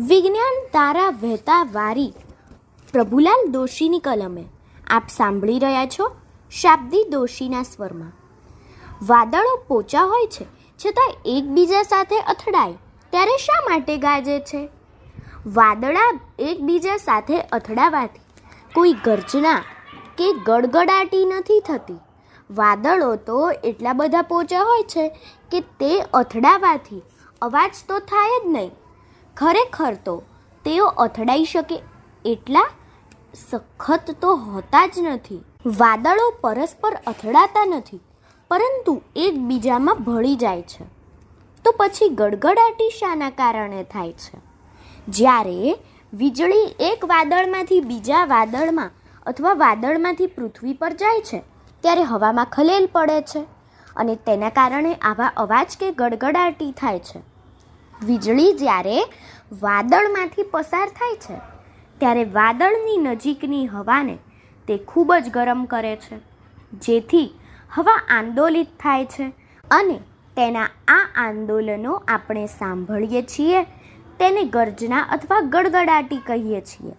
વિજ્ઞાન તારા વહેતા વારી પ્રભુલાલ દોશીની કલમે આપ સાંભળી રહ્યા છો શાબ્દી દોશીના સ્વરમાં. વાદળો પોચા હોય છે છતાં એકબીજા સાથે અથડાય ત્યારે શા માટે ગાજે છે? વાદળા એકબીજા સાથે અથડાવાથી કોઈ ગર્જના કે ગડગડાટી નથી થતી. વાદળો તો એટલા બધા પોચા હોય છે કે તે અથડાવાથી અવાજ તો થાય જ નહીં. ખરેખર તો તેઓ અથડાઈ શકે એટલા સખત તો હોતા જ નથી. વાદળો પરસ્પર અથડાતા નથી પરંતુ એકબીજામાં ભળી જાય છે. તો પછી ગડગડાટી શાના કારણે થાય છે? જ્યારે વીજળી એક વાદળમાંથી બીજા વાદળમાં અથવા વાદળમાંથી પૃથ્વી પર જાય છે ત્યારે હવામાં ખલેલ પડે છે અને તેના કારણે આવા અવાજ કે ગડગડાટી થાય છે. વીજળી જ્યારે વાદળમાંથી પસાર થાય છે ત્યારે વાદળની નજીકની હવાને તે ખૂબ જ ગરમ કરે છે, જેથી હવા આંદોલિત થાય છે અને તેના આ આંદોલનો આપણે સાંભળીએ છીએ તેને ગર્જના અથવા ગડગડાટી કહીએ છીએ.